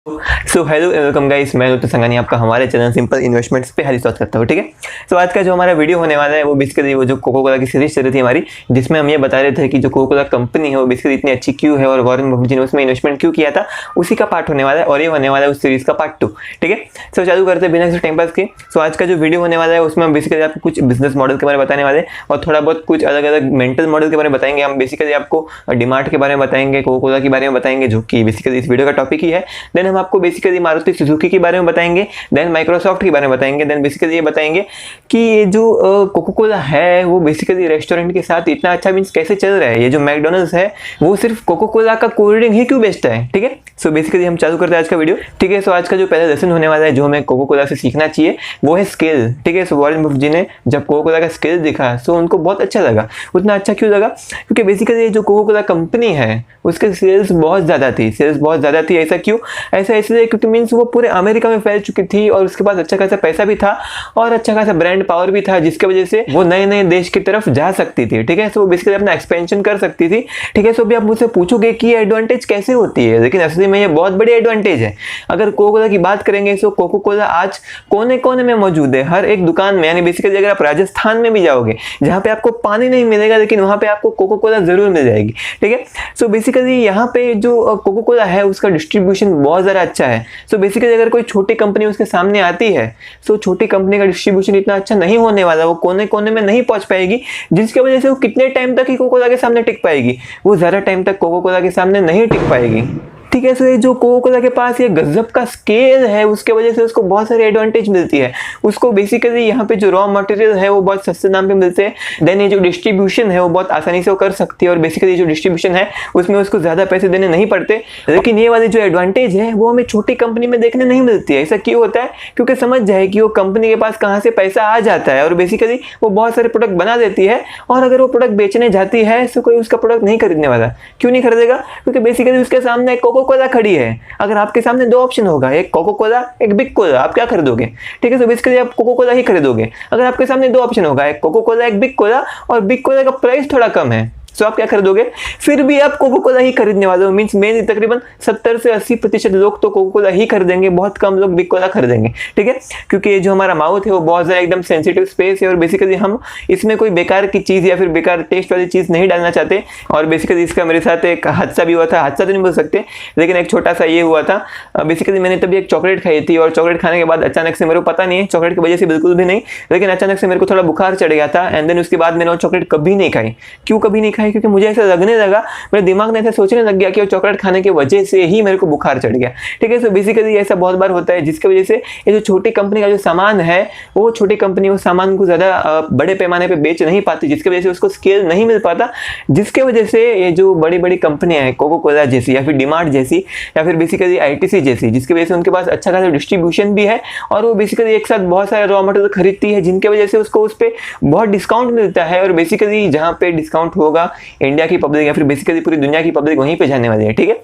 So hello welcome guys, मैं नुतन संगानी आपका हमारे चैनल सिंपल इन्वेस्टमेंट्स पे हार्दिक स्वागत करता हूँ। ठीक है, तो आज का जो हमारा वीडियो होने वाला है वो बेसिकली वो जो कोको कोला की सीरीज चल रही थी हमारी, जिसमें हम ये बता रहे थे कि जो कोको कोला कंपनी है वो बेसिकली इतनी अच्छी क्यों है और वॉरेन बफेट ने उसमें इन्वेस्टमेंट क्यों किया था, उसी का पार्ट होने वाला है और ये होने वाला है उस सीरीज का पार्ट 2। ठीक है, तो चालू करते हैं बिना किसी टाइम पास के। सो आज का जो वीडियो होने वाला है उसमें हम बेसिकली आपको कुछ बिजनेस मॉडल के बारे में बताने वाले और थोड़ा बहुत कुछ अलग अलग मेंटल मॉडल के बारे में बताएंगे। हम बेसिकली आपको डीमार्ट के बारे में बताएंगे, कोको कोला के बारे में बताएंगे जो कि बेसिकली इस वीडियो का टॉपिक ही है। देन हम आपको बेसिकली मारुति सुजुकी के बारे में बताएंगे, देन माइक्रोसॉफ्ट के बारे में बताएंगे, देन बेसिकली ये बताएंगे कि ये जो कोको कोला है वो बेसिकली रेस्टोरेंट के साथ इतना अच्छा मींस कैसे चल रहा है। ये जो मैकडॉनल्ड्स है वो सिर्फ कोको कोला का कोल्ड ड्रिंक ही क्यों बेचता है। ठीक है, सो बेसिकली हम चालू करते हैं आज का वीडियो। ठीक है, सो आज का जो पहला लेसन होने वाला है जो हमें कोको कोला से सीखना चाहिए वो है स्केल। ठीक है, सो वॉरेन बफेट जी ने जब कोको कोला का स्केल दिखा सो उनको बहुत अच्छा लगा। उतना अच्छा क्यों लगा? क्योंकि बेसिकली जो कोको कोला कंपनी है उसके सेल्स बहुत ज़्यादा थी, ऐसा क्यों? ऐसा इसलिए क्योंकि मीन्स वो पूरे अमेरिका में फैल चुकी थी और उसके बाद अच्छा खासा पैसा भी था और अच्छा खासा ब्रांड पावर भी था, जिसकी वजह से वो नए नए देश की तरफ जा सकती थी। ठीक है, सो बेसिकली अपना एक्सपेंशन कर सकती थी। ठीक है, सो भी आप मुझसे पूछोगे कि ये एडवांटेज कैसे होती है, लेकिन असली में ये बहुत बड़ी एडवांटेज है। अगर कोको कोला की बात करेंगे तो कोको कोला आज कोने कोने में मौजूद है, हर एक दुकान में। यानी बेसिकली अगर आप राजस्थान में भी जाओगे जहाँ पे आपको पानी नहीं मिलेगा लेकिन वहाँ पे आपको कोको कोला जरूर मिल जाएगी। ठीक है, सो बेसिकली यहाँ पे जो कोको कोला है उसका डिस्ट्रीब्यूशन बहुत ज़्यादा अच्छा है। सो बेसिकली अगर कोई छोटी कंपनी उसके सामने आती है तो छोटी कंपनी का डिस्ट्रीब्यूशन इतना अच्छा नहीं होने वाला, वो कोने कोने में नहीं पहुंच पाएगी, जिसकी वजह से वो कितने टाइम तक ही कोको कोला के सामने टिक पाएगी, वो ज़्यादा टाइम तक कोको कोला के सामने नहीं टिक पाएगी। ठीक है, सो ये जो कोको कोला के पास ये गजब का स्केल है उसके वजह से उसको बहुत सारी एडवांटेज मिलती है। उसको बेसिकली यहाँ पे जो रॉ मटेरियल है वो बहुत सस्ते दाम पे मिलते हैं। देन ये जो डिस्ट्रीब्यूशन है वो बहुत आसानी से वो कर सकती है और बेसिकली जो डिस्ट्रीब्यूशन है उसमें उसको ज़्यादा पैसे देने नहीं पड़ते। लेकिन ये वाली जो एडवांटेज है वो हमें छोटी कंपनी में देखने नहीं मिलती है। ऐसा क्यों होता है? क्योंकि समझ जाए कि वो कंपनी के पास कहाँ से पैसा आ जाता है और बेसिकली वो बहुत सारे प्रोडक्ट बना देती है और अगर वो प्रोडक्ट बेचने जाती है तो कोई उसका प्रोडक्ट नहीं खरीदने वाला। क्यों नहीं खरीदेगा? क्योंकि बेसिकली उसके सामने कोको कोला खड़ी है। अगर आपके सामने दो ऑप्शन होगा, एक कोको कोला एक बिग कोला, आप क्या खरीदोगे? ठीक है, तो बेसिकली आप कोको कोला ही खरीदोगे। अगर आपके सामने दो ऑप्शन होगा, एक कोको कोला एक बिग कोला और बिग कोला का प्राइस थोड़ा कम है, तो आप क्या खरीदोगे? फिर भी आप कोको कोला ही खरीदने वाले हो। मींस मेन तकरीबन 70 से 80% लोग तो कोको कोला ही खरीदेंगे, बहुत कम लोग बिग कोला खरीदेंगे। ठीक है, क्योंकि ये जो हमारा माउथ है वो बहुत ज़्यादा एकदम सेंसिटिव स्पेस है और बेसिकली हम इसमें कोई बेकार की चीज़ या फिर बेकार टेस्ट वाली चीज़ नहीं डालना चाहते। और बेसिकली इसका मेरे साथ एक हादसा भी हुआ था, हादसा तो नहीं बोल सकते लेकिन एक छोटा सा ये हुआ था। बेसिकली मैंने तभी एक चॉकलेट खाई थी और चॉकलेट खाने के बाद अचानक से मेरे को पता नहीं है चॉकलेट की वजह से बिल्कुल भी नहीं, लेकिन अचानक से मेरे को थोड़ा बुखार चढ़ गया था एंड देन उसके बाद मैंने वो चॉकलेट कभी नहीं खाई। क्यों कभी नहीं खाई? क्योंकि मुझे ऐसा लगने लगा, मेरे दिमाग ने ऐसा सोचने लग गया कि वो चॉकलेट खाने की वजह से ही मेरे को बुखार चढ़ गया। ठीक है, सो बेसिकली ऐसा बहुत बार होता है जिसकी वजह से ये जो छोटी कंपनी का जो सामान है वो छोटी कंपनी उस सामान को ज़्यादा बड़े पैमाने पे बेच नहीं पाती, जिसकी वजह से उसको स्केल नहीं मिल पाता, जिसके वजह से ये जो बड़ी बड़ी कंपनियां हैं कोको कोला जैसी या फिर डीमार्ट जैसी या फिर बेसिकली आईटीसी जैसी, जिसकी वजह से उनके पास अच्छा खासा डिस्ट्रीब्यूशन भी है और वो बेसिकली एक साथ बहुत सारे रॉ मटेरियल खरीदती है, जिनकी वजह से उसको उस पर बहुत डिस्काउंट मिलता है और बेसिकली जहाँ पे डिस्काउंट होगा इंडिया की पब्लिक या फिर बेसिकली पूरी दुनिया की पब्लिक वहीं पे जाने वाली है। ठीक है,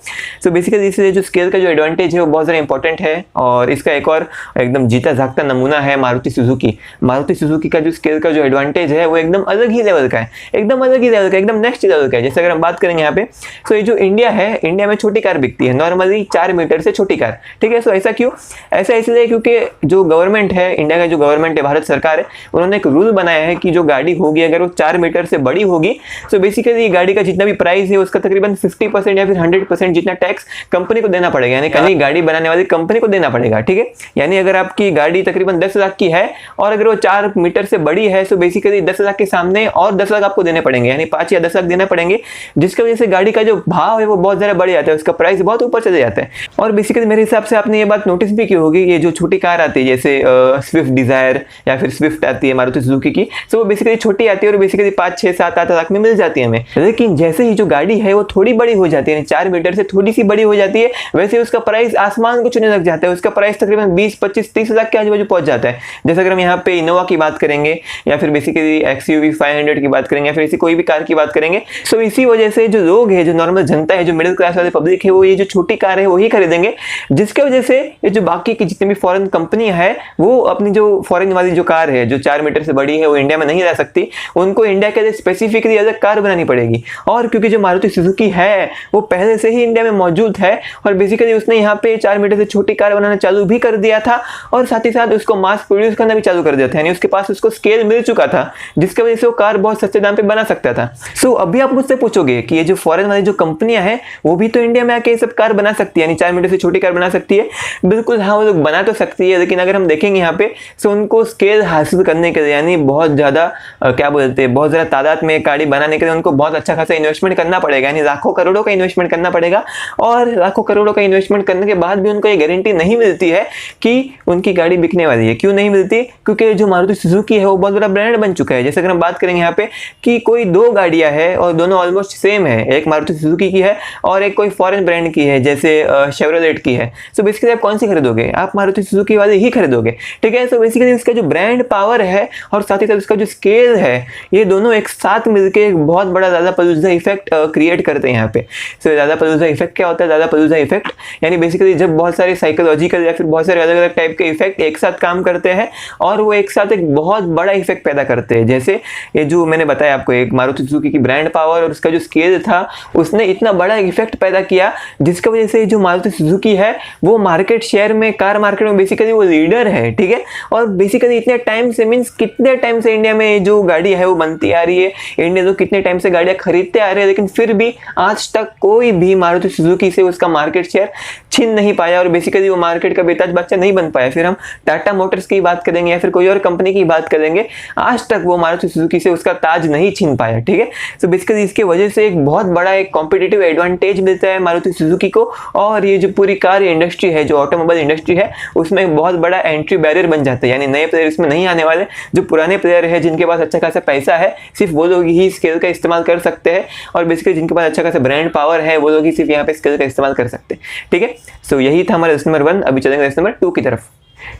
सो बेसिकली इसलिए जो स्केल का जो एडवांटेज है वो बहुत ज़्यादा इंपॉर्टेंट है और इसका एक और एकदम जीता जागता नमूना है मारुति सुजुकी। मारुति सुजुकी का जो स्केल का जो एडवांटेज है वो एकदम अलग ही लेवल का है, एकदम नेक्स्ट लेवल का है। जैसे अगर हम बात करेंगे यहाँ पे, सो ये जो इंडिया है, इंडिया में छोटी कार बिकती है नॉर्मली 4 मीटर से छोटी कार। ठीक है, सो ऐसा क्यों? ऐसा इसलिए क्योंकि जो गवर्नमेंट है, इंडिया का जो गवर्नमेंट है, भारत सरकार है, उन्होंने एक रूल बनाया है कि जो गाड़ी होगी अगर वो 4 मीटर से बड़ी होगी तो बेसिकली गाड़ी का जितना भी प्राइस है उसका तकरीबन 50% या फिर 100% जितना टैक्स कंपनी को देना पड़ेगा, यानी कहीं गाड़ी बनाने वाली कंपनी को देना पड़ेगा। ठीक है, यानी अगर आपकी गाड़ी तकरीबन 10 लाख की है और अगर वो 4 मीटर से बड़ी है तो बेसिकली 10 लाख के सामने और 10 लाख आपको देने पड़ेंगे, यानी 5 या 10 लाख देना पड़ेंगे, जिसकी वजह से गाड़ी का जो भाव है वो बहुत ज़्यादा बढ़ जाता है, उसका प्राइस बहुत ऊपर चले जाता है। और बेसिकली मेरे हिसाब से आपने ये बात नोटिस भी की होगी, ये जो छोटी कार आती है जैसे स्विफ्ट डिजायर या फिर स्विफ्ट आती है मारुति सुजुकी की, तो वो बेसिकली छोटी आती है और बेसिकली 5, 6, 7, 8 लाख में मिल जाती है हमें। लेकिन जैसे ही जो गाड़ी है वो थोड़ी बड़ी हो जाती है, 4 मीटर से थोड़ी सी बड़ी हो जाती है, वैसे उसका प्राइस आसमान को छूने लग जाता है। उसका प्राइस तकरीबन 20, 25, 30 लाख के आजू बाजू पहुंच जाता है। जैसे अगर हम यहाँ पे इनोवा की बात करेंगे या फिर बेसिकली XUV 500 की बात करेंगे या फिर ऐसी कोई भी कार की बात करेंगे, सो इसी वजह से जो लोग हैं, जो नॉर्मल जनता है, जो मिडिल क्लास वाले पब्लिक है, वो ये जो छोटी कार है वही खरीदेंगे, जिसके वजह से ये जो बाकी की जितनी भी फॉरेन कंपनी है वो अपनी जो फॉरेन वाली जो कार है जो 4 मीटर से बड़ी है वो इंडिया में नहीं ला सकती, उनको इंडिया के लिए स्पेसिफिकली अलग कार बनानी बनानी पड़ेगी। और क्योंकि जो मारुति सुजुकी है वो पहले से ही इंडिया में मौजूद है और बेसिकली उसने यहाँ पे 4 मीटर से छोटी कार बनाना चालू भी कर दिया था और साथ ही साथ उसको मास प्रोड्यूस करना भी चालू कर दिया था, यानी उसके पास उसको स्केल मिल चुका था जिसकी वजह से वो कार बहुत सस्ते दाम पे बना सकता था। सो अभी आप मुझसे पूछोगे कि ये जो फॉरेन वाली जो कंपनियां हैं वो भी तो इंडिया में आके ये सब कार बना सकती है, यानी 4 मीटर से छोटी कार बना सकती है। बिल्कुल हाँ, वो लोग बना तो सकती है, लेकिन अगर हम देखेंगे यहाँ पे तो उनको स्केल हासिल करने के लिए यानी बहुत ज़्यादा क्या बोलते हैं, बहुत ज़्यादा तादाद में गाड़ी बनाने के लिए उनको बहुत अच्छा खासा इन्वेस्टमेंट करना पड़ेगा, यानी लाखों करोड़ों का इन्वेस्टमेंट करना पड़ेगा। और लाखों करोड़ों का इन्वेस्टमेंट करने के बाद भी उनको ये गारंटी नहीं मिलती है कि उनकी गाड़ी बिकने वाली है। क्यों नहीं मिलती? क्योंकि जो मारुति सुजुकी है वो बहुत बड़ा ब्रांड बन चुका है। जैसे अगर हम बात करेंगे यहाँ पे कि कोई 2 गाड़ियां हैं और दोनों ऑलमोस्ट सेम है, एक मारुति सुजुकी की है और एक कोई फॉरेन ब्रांड की है जैसे शेवरोलेट की है। सो बेसिकली आप कौन सी खरीदोगे? आप मारुति सुजुकी वाली ही खरीदोगे, ठीक है। सो बेसिकली इसका जो ब्रांड पावर है और साथ ही साथ इसका जो स्केल है, ये दोनों एक साथ मिलकर एक बहुत बड़ा लालापलूजा इफेक्ट क्रिएट करते हैं यहाँ पे। सो लालापलूजा इफेक्ट क्या होता है? लालापलूजा इफेक्ट यानी बेसिकली जब बहुत सारे साइकोलॉजिकल या फिर बहुत सारे अलग अलग टाइप के इफेक्ट एक साथ काम करते हैं और वो एक साथ एक बहुत बड़ा इफेक्ट पैदा करते हैं। जैसे ये जो मैंने बताया आपको, एक मारुति सुजुकी की ब्रांड पावर और उसका जो स्केल था उसने इतना बड़ा इफेक्ट पैदा किया जिसकी वजह से जो मारुति सुजुकी है वो मार्केट शेयर में, कार मार्केट में बेसिकली वो लीडर है, ठीक है। और बेसिकली इतने टाइम से, मीन्स कितने टाइम से इंडिया में जो गाड़ी है वो बनती आ रही है, इंडिया तो कितने टाइम से गाड़ियां खरीदते आ रहे हैं, लेकिन फिर भी आज तक कोई भी मारुति सुजुकी से उसका मार्केट शेयर छीन नहीं पाया और बेसिकली वो मार्केट का बेताज बच्चा नहीं बन पाया। फिर हम टाटा मोटर्स की बात करेंगे या फिर कोई और कंपनी की बात करेंगे, आज तक वो मारुति सुजुकी से उसका ताज नहीं छीन पाया, ठीक है। तो बेसिकली इसके वजह से एक बहुत बड़ा एक कॉम्पिटिटिव एडवांटेज मिलता है मारुति सुजुकी को और ये जो पूरी कार इंडस्ट्री है, जो ऑटोमोबाइल इंडस्ट्री है, उसमें एक बहुत बड़ा एंट्री बैरियर बन जाता है, यानी नए प्लेयर इसमें नहीं आने वाले। जो पुराने प्लेयर है जिनके पास अच्छा खासा पैसा है, सिर्फ वो लोग ही स्केल का इस्तेमाल कर सकते हैं और बेसिकली जिनके पास अच्छा खासा ब्रांड पावर है वो लोग ही सिर्फ यहाँ पे स्केल का इस्तेमाल कर सकते हैं, ठीक है। सो यही था हमारा लेसन नंबर 1। अभी चलेंगे लेसन नंबर 2 की तरफ।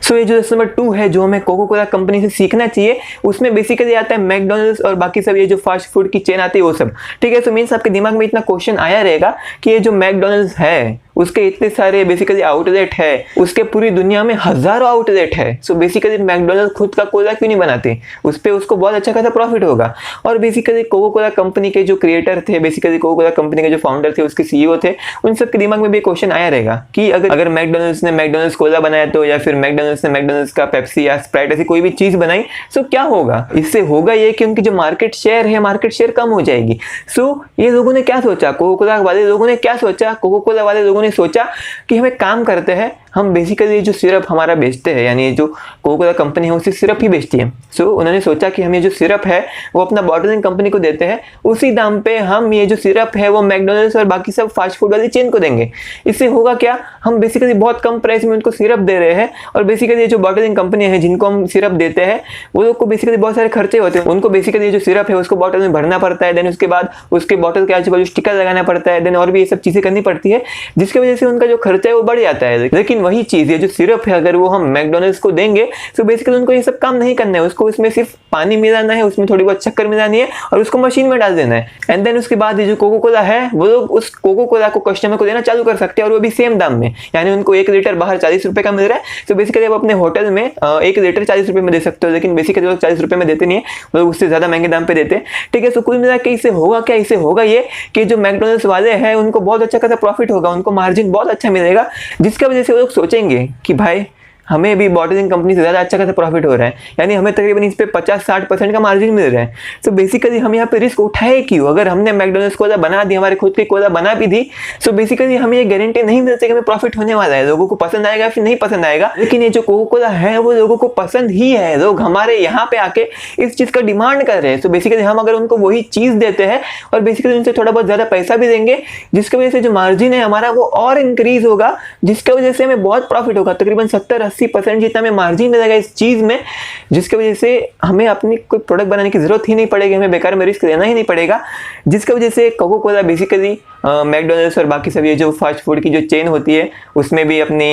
सो ये जो लेसन नंबर 2 है जो हमें कोको कोला कंपनी से सीखना चाहिए, उसमें बेसिकली आता है मैकडॉनल्ड्स और बाकी सब ये जो फास्ट फूड की चेन आती है वो सब, ठीक है। सो मीन्स आपके दिमाग में इतना क्वेश्चन आया रहेगा कि ये जो मैकडॉनल्ड्स है उसके इतने सारे बेसिकली आउटलेट है, उसके पूरी दुनिया में हजारों आउटलेट है। सो बेसिकली मैकडॉनल्ड्स खुद का कोला क्यों नहीं बनाते? उस पर उसको बहुत अच्छा खासा प्रॉफिट होगा। और बेसिकली कोको कोला कंपनी के जो क्रिएटर थे, बेसिकली कोको कोला कंपनी के जो फाउंडर थे, उसके सीईओ थे, उन सबके दिमाग में भी क्वेश्चन आया रहेगा कि अगर मैकडॉनल्ड्स ने मैकडॉनल्ड्स कोला बनाया तो, या फिर मैकडॉनल्ड्स ने मैकडॉनल्ड्स का पेप्सी या स्प्राइट ऐसी कोई भी चीज बनाई, सो क्या होगा? इससे होगा ये कि उनकी जो मार्केट शेयर है, मार्केट शेयर कम हो जाएगी। सो ये लोगों ने क्या सोचा, कोको कोला वाले लोगों ने क्या सोचा, कोको कोला वाले लोगों ने सोचा कि हम एक काम करते हैं, हम बेसिकली जो सिरप हमारा बेचते हैं, यानी जो कोको कोला कंपनी है उसी सिरप ही बेचती है। सो उन्होंने सोचा कि हम ये जो सिरप है वो अपना बॉटलिंग कंपनी को देते हैं, उसी दाम पे हम ये जो सिरप है वो मैकडॉनल्ड्स और बाकी सब फास्ट फूड वाली चेन को देंगे। इससे होगा क्या, हम बेसिकली बहुत कम प्राइस में उनको सिरप दे रहे हैं और बेसिकली ये जो बॉटलिंग कंपनी है जिनको हम सिरप देते हैं वो लोग को बेसिकली बहुत सारे खर्चे होते हैं। उनको बेसिकली ये जो सिरप है उसको बॉटल में भरना पड़ता है, देन उसके बाद उसके बॉटल के आजू बाजू स्टिकर लगाना पड़ता है, देन और भी ये सब चीजें करनी पड़ती है, जिसकी वजह से उनका जो खर्चा है वो बढ़ जाता है। लेकिन वही चीज ये जो सिरप है अगर वो हम मैकडॉनल्ड्स को देंगे तो बेसिकली उनको ये सब काम नहीं करना है, उसको उसमें सिर्फ पानी मिलाना है, उसमें थोड़ी बहुत शक्कर मिलानी है और उसको मशीन में डाल देना है। एंड देन उसके बाद ये जो कोको कोला है वो लोग उस कोको कोला को कस्टमर को देना चालू कर सकते हैं और वो भी सेम दाम में, यानी उनको 1 लीटर बाहर 40 रुपए का मिल रहा है। तो बेसिकली आप अपने होटल में 1 लीटर 40 रुपए में दे सकते हो, लेकिन बेसिकली लोग 40 रुपए में देते नहीं है, वो लोग उससे ज्यादा महंगे दाम पे देते हैं, ठीक है। तो कुल मिला के इससे होगा क्या, इससे होगा ये कि जो मैकडॉनल्ड्स वाले हैं उनको बहुत अच्छा खासा प्रॉफिट होगा, उनको मार्जिन बहुत अच्छा मिलेगा, जिसकी वजह से वो लोग सोचेंगे कि भाई हमें भी बॉटलिंग कंपनी से ज़्यादा अच्छा खासा प्रॉफिट हो रहा है, यानी हमें तकरीबन इस पे 50-60% का मार्जिन मिल रहा है। तो बेसिकली हम यहाँ पे रिस्क उठाए क्यों? अगर हमने मैकडॉनल्ड्स कोला बना दी, हमारे खुद की कोला बना भी दी, तो बेसिकली हमें ये गारंटी नहीं मिलती कि हमें प्रॉफिट होने वाला है, लोगों को पसंद आएगा फिर नहीं पसंद आएगा। लेकिन ये जो कोको कोला है वो लोगों को पसंद ही है, लोग हमारे यहाँ पे आके इस चीज़ का डिमांड कर रहे हैं। तो बेसिकली हम अगर उनको वही चीज़ देते हैं और बेसिकली उनसे थोड़ा बहुत ज़्यादा पैसा भी देंगे, जिसकी वजह से जो मार्जिन है हमारा वो और इंक्रीज होगा, जिसकी वजह से हमें बहुत प्रॉफिट होगा, तकरीबन 70-80% जितना हमें मार्जिन मिलेगा इस चीज में, जिसकी वजह से हमें अपनी कोई प्रोडक्ट बनाने की जरूरत ही नहीं पड़ेगी, हमें बेकार में रिस्क लेना ही नहीं पड़ेगा, जिसकी वजह से कोको कोला बेसिकली मैकडोनल्ड्स और बाकी सभी जो फास्ट फूड की जो चेन होती है उसमें भी अपनी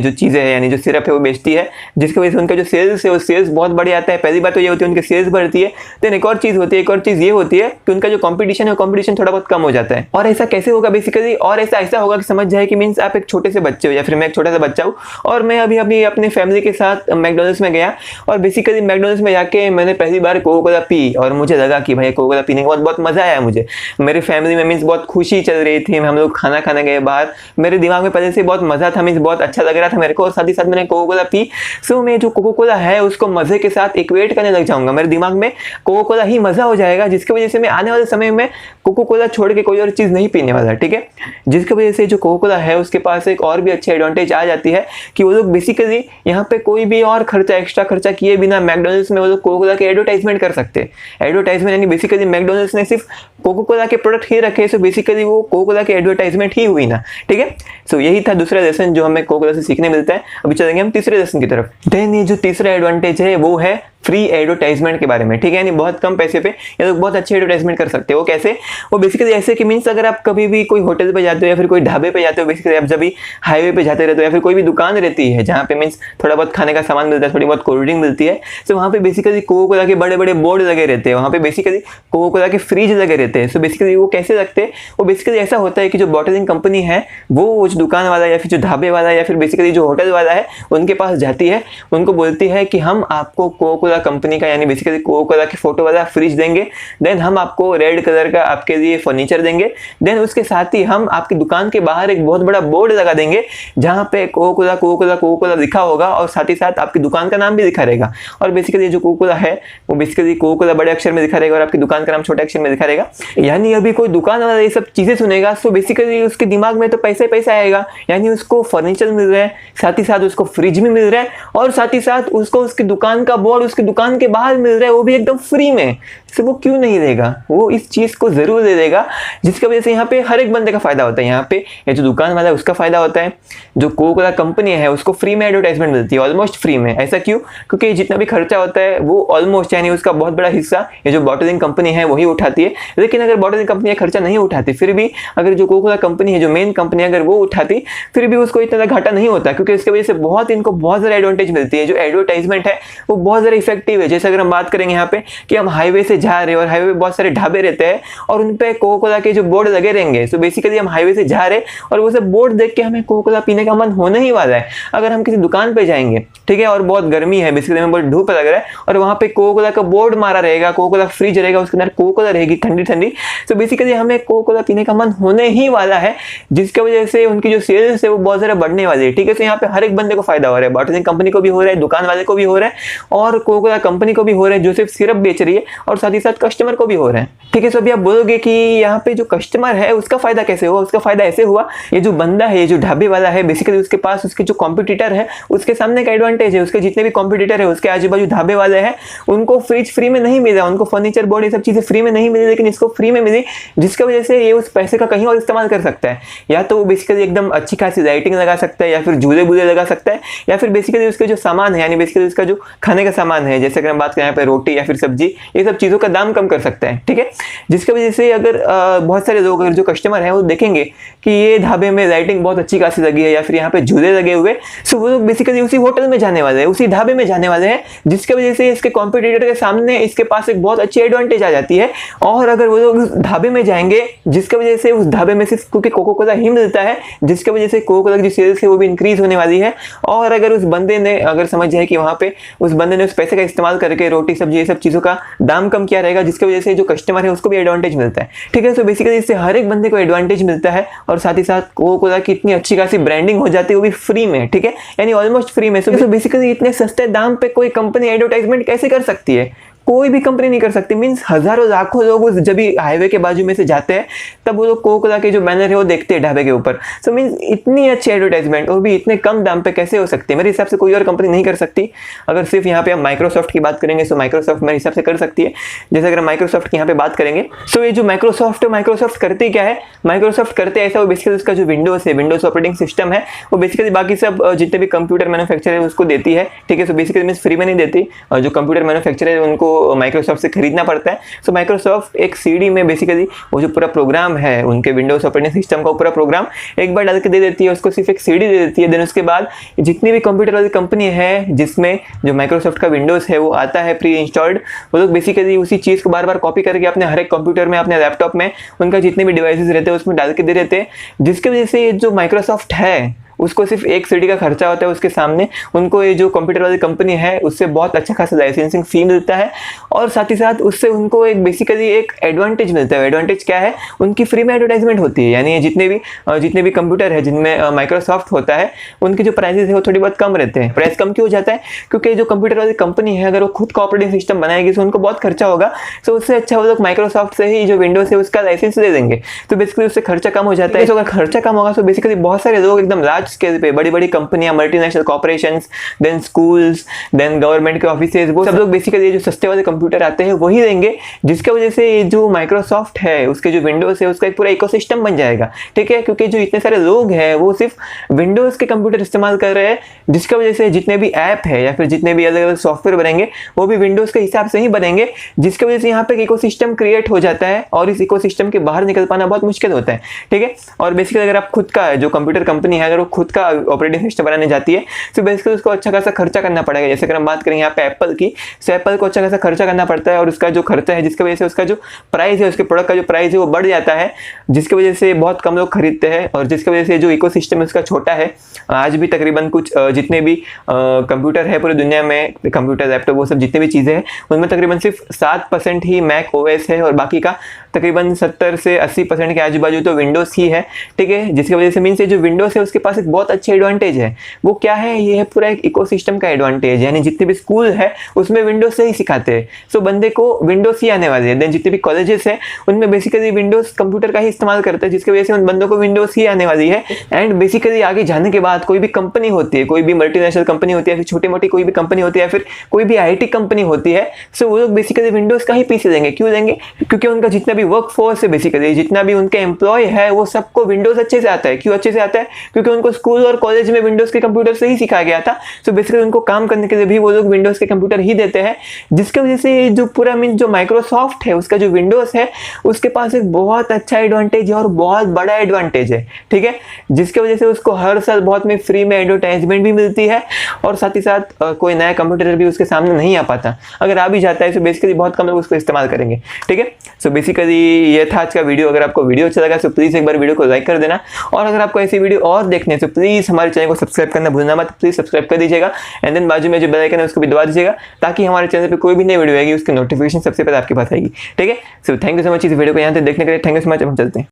जो चीज़ें हैं यानी जो सिरप है वो बेचती है, जिसकी वजह से उनका जो सेल्स है वो सेल्स बहुत बढ़िया आता है। पहली बात तो ये होती है उनके सेल्स बढ़ती है। देन एक और चीज़ होती है, एक और चीज़ ये होती है कि उनका जो कंपटीशन है वो कंपटीशन थोड़ा बहुत कम हो जाता है। और ऐसा कैसे होगा बेसिकली, और ऐसा होगा कि समझ जाए कि मीन्स आप एक छोटे से बच्चे हो या फिर मैं एक छोटा सा बच्चा हूँ और मैं अभी अभी अपनी फैमिली के साथ मैकडोनल्ड्स में गया और बेसिकली मैकडोनल्ड्स में जाके मैंने पहली बार कोको कोला पी और मुझे लगा कि भाई कोको कोला पीने के बाद बहुत मजा आया मुझे। मेरी फैमिली में मीन्स बहुत खुशी चल रही थी, हम लोग खाना खाने गए बाहर, मेरे दिमाग में पहले से बहुत मजा था, मीन्स बहुत अच्छा लग रहा था मेरे को, और साथ ही साथ मैंने कोको कोला पी। सो मैं जो कोको कोला है उसको मजे के साथ इक्वेट करने लग जाऊंगा, मेरे दिमाग में कोको कोला ही मजा हो जाएगा, जिसकी वजह से मैं आने वाले समय में कोको कोला छोड़ के कोई और चीज नहीं पीने वाला, ठीक है। जिसकी वजह से जो कोको कोला है उसके पास एक और भी अच्छी एडवांटेज आ जाती है कि वो लोग बेसिकली यहाँ पे कोई भी और खर्चा एक्स्ट्रा खर्चा किए बिना मैकडोनल्ड्स में वो लोग कोको कोला के एडवर्टाइजमेंट कर सकते हैं। एडवर्टाइजमेंट यानी बेसिकली मैकडोनल्ड्स ने सिर्फ कोको कोला के प्रोडक्ट ही रखे, सो बेसिकली वो कोको कोला की एडवर्टाइजमेंट ही हुई ना, ठीक है। सो यही था दूसरा लेसन जो हमें कोको कोला से सीखने मिलता है। अभी चलेंगे हम तीसरे लेसन की तरफ। देन ये जो तीसरा एडवांटेज है वो है फ्री एडवर्टाइजमेंट के बारे में, ठीक है। यानी बहुत कम पैसे पे ये लोग बहुत अच्छे एडवर्टाइजमेंट कर सकते हैं। वो कैसे, वो बेसिकली ऐसे कि मीन्स अगर आप कभी भी कोई होटल पे जाते हो या फिर कोई ढाबे पे जाते हो, बेसिकली आप जब भी हाईवे पे जाते रहते हो या फिर कोई भी दुकान रहती है जहाँ पे मीन्स थोड़ा बहुत खाने का सामान मिलता है, थोड़ी बहुत कोल्ड ड्रिंक मिलती है, तो वहाँ पे बेसिकली कोको कोला के बड़े बड़े बोर्ड लगे रहते हैं, वहाँ पे बेसिकली कोको कोला के फ्रिज लगे रहते हैं। सो बेसिकली वो कैसे लगते हैं, वो बेसिकली ऐसा होता है कि जो बॉटलिंग कंपनी है वो दुकान वाला या फिर जो ढाबे वाला या फिर बेसिकली जो होटल वाला है उनके पास जाती है, उनको बोलती है कि हम आपको कोको कोला कंपनी का यानी बेसिकली कोको कोला की फोटो वाला फ्रिज देंगे, देन हम आपको रेड कलर का आपके लिए फर्नीचर देंगे, देन उसके साथ ही हम आपकी दुकान के बाहर एक बहुत बड़ा बोर्ड लगा देंगे जहां पे Coca Cola Coca Cola Coca Cola लिखा होगा और साथ ही साथ आपकी दुकान का नाम भी लिखा रहेगा। और बेसिकली जो कोको कोला है वो बेसिकली कोको कोला बड़े अक्षर में लिखा रहेगा और आपकी दुकान का नाम छोटे अक्षर में लिखा रहेगा। यानी अभी कोई दुकान वाला ये सब चीजें सुनेगा तो बेसिकली उसके दिमाग में तो पैसा ही पैसा आएगा, यानी उसको फर्नीचर मिल रहा है, साथ ही साथ उसको फ्रिज भी मिल रहा है और साथ ही साथ उसको उसकी दुकान का बोर्ड उसकी दुकान के बाहर मिल रहा है, वो भी एकदम फ्री में। तो वो क्यों नहीं देगा, वो इस चीज को जरूर दे देगा, जिसकी वजह से यहाँ पे हर एक बंदे का फायदा होता है। यहाँ पे ये जो दुकान वाला है उसका फायदा होता है, जो कोको कोला कंपनी है उसको फ्री में एडवर्टाइजमेंट मिलती है, ऑलमोस्ट फ्री में। ऐसा क्यों, क्योंकि जितना भी खर्चा होता है वो ऑलमोस्ट यानी उसका बहुत बड़ा हिस्सा ये जो बॉटलिंग कंपनी है वही उठाती है। लेकिन अगर बॉटलिंग कंपनी खर्चा नहीं उठाती, फिर भी अगर जो कोको कोला कंपनी है जो मेन कंपनी अगर वो उठाती, फिर भी उसको इतना घाटा नहीं होता, क्योंकि इसकी वजह से इनको बहुत ज़्यादा एडवांटेज मिलती है। जो एडवर्टाइजमेंट है वो बहुत ज़्यादा इफेक्टिव है। जैसे अगर हम बात करेंगे यहाँ पे कि हम हाईवे से जा रहे हैं और हाईवे पे बहुत सारे ढाबे रहते हैं और उन पे कोको कोला के जो बोर्ड लगे रहेंगे, तो बेसिकली हम हाईवे से जा रहे हैं और वो सब बोर्ड देख के हमें कोको कोला पीने का मन होने ही वाला है। अगर हम किसी दुकान पे जाएंगे, ठीक है, और बहुत गर्मी है, बेसिकली हमें बहुत धूप लग रहा है और वहाँ पे कोको कोला का बोर्ड मारा रहेगा, कोको कोला फ्रिज रहेगा, उसके अंदर कोको कोला रहेगी ठंडी ठंडी, तो बेसिकली हमें कोको कोला पीने का मन होने ही वाला है, जिसकी वजह से उनकी जो सेल्स है वो बहुत ज़्यादा बढ़ने वाली है। ठीक है, तो यहाँ पे हर एक बंदे को फायदा हो रहा है, बॉटलिंग कंपनी को भी हो रहा है, दुकान वाले को भी हो रहा है और कोको कोला कंपनी को भी हो रहा है जो सिर्फ सिरप बेच रही है, और साथ ही साथ कस्टमर को भी हो रहा है। ठीक है, तो अभी आप बोलोगे कि यहाँ पे जो कस्टमर है उसका फायदा कैसे हुआ? उसका फायदा ऐसे हुआ, ये जो बंदा है, ये जो ढाबे वाला है, बेसिकली उसके पास उसके जो कॉम्पिटिटर है उसके सामने का एडवांटेज है, उसके जितने भी कॉम्पिटिटर है उसके आजू बाजू ढाबे वाले हैं उनको फ्रिज फ्री में नहीं मिला, उनको फर्नीचर बोर्ड ये सब चीजें फ्री में नहीं मिली, लेकिन इसको फ्री में मिली, जिसकी वजह से ये उस पैसे का कहीं और इस्तेमाल कर सकता है। या तो वो बेसिकली एकदम अच्छी खासी लाइटिंग लगा सकता है, या फिर झूले बूले लगा सकता है, या फिर बेसिकली उसके जो सामान है यानी बेसिकली उसका जो खाने का सामान है, जैसे अगर हम बात करें यहाँ पे रोटी या फिर सब्जी, ये सब चीज़ों का दाम कम कर सकता है। ठीक है, जिसकी वजह से अगर बहुत सारे लोग अगर जो कस्टमर हैं वो देखेंगे कि ये ढाबे में लाइटिंग बहुत अच्छी खासी लगी है या फिर यहाँ पे झूले लगे हुए, सो वो लोग बेसिकली उसी होटल में जाने वाले हैं, उसी ढाबे में जाने वाले हैं, जिसकी वजह से इसके कॉम्पिटिटर के सामने इसके पास एक बहुत अच्छी एडवांटेज आ जाती है। और अगर वो लोग उस ढाबे में जाएंगे, जिसकी वजह से उस ढाबे में सिर्फ क्योंकि कोको कोला ही मिलता है, जिसकी वजह से कोको कोला की जो सेल्स है वो भी इंक्रीज होने वाली है। और अगर उस बंदे ने अगर समझ जाए कि वहाँ पे उस बंदे ने उस पैसे का इस्तेमाल करके रोटी सब्जी ये सब चीज़ों का दाम कम किया रहेगा, जिसकी वजह से जो कस्टमर है उसको भी एडवांटेज मिलता है। ठीक है, तो बेसिकली इससे हर एक बंदे को एडवांटेज मिलता है और साथ ही साथ कोको कोला की इतनी अच्छी खासी ब्रांडिंग हो जाती है, वो भी फ्री में। ठीक है, यानी ऑलमोस्ट फ्री में। सो बेसिकली इतने सस्ते दाम पे कोई कंपनी एडवर्टाइजमेंट कैसे कर सकती है? कोई भी कंपनी नहीं कर सकती। मीन्स हजारों लाखों लोग जब भी हाईवे के बाजू में से जाते हैं तब वो लोग कोको कोला के जो बैनर है वो देखते हैं ढाबे के ऊपर। सो मीन्स इतनी अच्छी एडवर्टाइजमेंट और भी इतने कम दाम पे कैसे हो सकती है? मेरे हिसाब से कोई और कंपनी नहीं कर सकती। अगर सिर्फ यहाँ पे हम माइक्रोसॉफ्ट की बात करेंगे तो माइक्रोसॉफ्ट मेरे हिसाब से कर सकती है। जैसे अगर माइक्रोसॉफ्ट की यहाँ पे बात करेंगे, सो ये जो माइक्रोसॉफ्ट करती क्या है? माइक्रोसॉफ्ट करते ऐसा, वो बेसिकली उसका जो विंडोज है, विंडोज ऑपरेटिंग सिस्टम है, वो बेसिकली बाकी सब जितने भी कंप्यूटर मैन्युफैक्चरर है उसको देती है। ठीक है, सो बेसिकली मीन्स फ्री में नहीं देती, और जो कंप्यूटर मैन्युफैक्चरर है उनको उनको माइक्रोसॉफ्ट से खरीदना पड़ता है। सो माइक्रोसॉफ्ट एक सीडी में बेसिकली वो जो पूरा प्रोग्राम है उनके विंडोज ऑपरेटिंग सिस्टम का पूरा प्रोग्राम एक बार डाल के दे देती है, उसको सिर्फ एक सीडी दे देती है। देन उसके बाद जितनी भी कंप्यूटर वाली कंपनी है जिसमें जो माइक्रोसॉफ्ट का विंडोज है वो आता है प्री इंस्टॉल्ड, वो लोग बेसिकली उसी चीज़ को बार बार कॉपी करके अपने हर एक कंप्यूटर में, अपने लैपटॉप में, उनका जितने भी डिवाइसेस रहते हैं उसमें डाल के दे देते हैं, जिसकी वजह से ये जो माइक्रोसॉफ्ट है उसको सिर्फ एक सीडी का खर्चा होता है उसके सामने। उनको ये जो कंप्यूटर वाली कंपनी है उससे बहुत अच्छा खासा लाइसेंसिंग फी मिलता है और साथ ही साथ उससे उनको एक बेसिकली एक एडवांटेज मिलता है। एडवांटेज क्या है, उनकी फ्री में एडवर्टाइजमेंट होती है, यानी जितने भी कंप्यूटर है जिनमें माइक्रोसॉफ्ट होता है उनकी जो प्राइसेस है वो थोड़ी बहुत कम रहते हैं। प्राइस कम क्यों हो जाता है, क्योंकि जो कंप्यूटर वाली कंपनी है अगर वो खुद का ऑपरेटिंग सिस्टम बनाएगी तो उनको बहुत खर्चा होगा। तो उससे अच्छा वो लोग माइक्रोसॉफ्ट से ही जो विंडोज है उसका लाइसेंस दे देंगे, तो बेसिकली उससे खर्चा कम हो जाता है। तो अगर खर्चा कम होगा तो बेसिकली बहुत सारे लोग एकदम लार्ज स्केल पे, बड़ी बड़ी कंपनियां, multinational corporations, then schools, then government के ऑफिसेज, वो सब लोग बेसिकली जो सस्ते वाले कंप्यूटर आते हैं वही लेंगे, जिसकी वजह से ये जो माइक्रोसॉफ्ट है उसके जो विंडोज है उसका एक पूरा इकोसिस्टम बन जाएगा। ठीक है, क्योंकि जो इतने सारे लोग हैं वो सिर्फ विंडोज के कंप्यूटर इस्तेमाल कर रहे हैं, जिसकी वजह से जितने भी ऐप है या फिर जितने भी अलग अलग सॉफ्टवेयर बनेंगे वो भी विंडोज के हिसाब से ही बनेंगे, जिसकी वजह से यहाँ पे एक इकोसिस्टम क्रिएट हो जाता है और इस इकोसिस्टम के बाहर निकल पाना बहुत मुश्किल होता है। ठीक है, और बेसिकली अगर आप खुद का जो कंप्यूटर कंपनी है अगर वो खुद का ऑपरेटिंग सिस्टम बनाने जाती है तो बेसिकली उसको अच्छा खासा खर्चा करना पड़ेगा। जैसे अगर हम बात करें यहाँ पे एप्पल की, तो एप्पल को अच्छा खासा खर्चा करना पड़ता है और उसका जो खर्चा है जिसकी वजह से उसका जो प्राइस है, उसके प्रोडक्ट का जो प्राइस है वो बढ़ जाता है, जिसकी वजह से बहुत कम लोग खरीदते हैं और जिसकी वजह से जो इकोसिस्टम है उसका छोटा है। आज भी तकरीबन कुछ जितने भी कंप्यूटर है पूरी दुनिया में, कंप्यूटर, लैपटॉप, वो सब जितने भी चीज़ें हैं उनमें तकरीबन सिर्फ 7% ही मैक ओएस है और बाकी का तकरीबन 70 से 80% के आजू बाजू तो विंडोज ही है। ठीक है, जिसकी वजह से मीन्स जो विंडोज है उसके पास एक बहुत अच्छी एडवांटेज है। वो क्या है, ये है पूरा एक इकोसिस्टम का एडवांटेज, यानी जितने भी स्कूल है उसमें विंडोज से ही सिखाते हैं, सो बंदे को विंडोज ही आने वाले हैं। देन जितने भी कॉलेजेस है उनमें बेसिकली विंडोज कंप्यूटर का ही इस्तेमाल करते हैं, जिसकी वजह से उन बंदों को विंडोज ही आने वाली है। एंड बेसिकली आगे जाने के बाद कोई भी कंपनी होती है, कोई भी मल्टीनेशनल कंपनी होती है, फिर छोटी मोटी कोई भी कंपनी होती है, फिर कोई भी आईटी कंपनी होती है, सो वो लोग बेसिकली विंडोज का ही पीसी देंगे। क्यों देंगे, क्योंकि उनका जितना भी वर्क फोर्स है, बेसिकली जितना भी उनके एम्प्लॉय है वो सबको विंडोज अच्छे से आता है। क्यों अच्छे से आता है, क्योंकि उनको स्कूल और कॉलेज में विंडोज के कंप्यूटर से ही सिखाया गया था। सो बेसिकली उनको काम करने के लिए भी वो लोग विंडोज के कंप्यूटर ही देते हैं, जिसकी वजह से जो पूरा मीन जो माइक्रोसॉफ्ट है उसका जो विंडोज है उसके पास एक बहुत अच्छा एडवांटेज है और बहुत बड़ा एडवांटेज है। ठीक है, जिसकी वजह से उसको हर साल बहुत में फ्री में एडवर्टाइजमेंट भी मिलती है और साथ ही साथ कोई नया कंप्यूटर भी उसके सामने नहीं आ पाता। अगर आ भी जाता है तो बेसिकली बहुत कम लोग उसको इस्तेमाल करेंगे। ठीक है, सो बेसिकली ये था आज का वीडियो। अगर आपको वीडियो अच्छा लगा तो प्लीज़ एक बार वीडियो को लाइक कर देना और अगर आपको ऐसी वीडियो और देखने तो प्लीज़ हमारे चैनल को सब्सक्राइब करना भूलना मत, प्लीज़ सब्सक्राइब कर दीजिएगा। एंड देन बाजू में जो बेल आइकन है उसको भी दबा दीजिएगा ताकि हमारे चैनल पे कोई भी नई वीडियो आएगी उसकी नोटिफिकेशन सबसे पहले आपके पास आएगी। ठीक है, so thank you so much इस वीडियो को यहाँ तक देखने के लिए। थैंक यू सो मच, हम चलते हैं।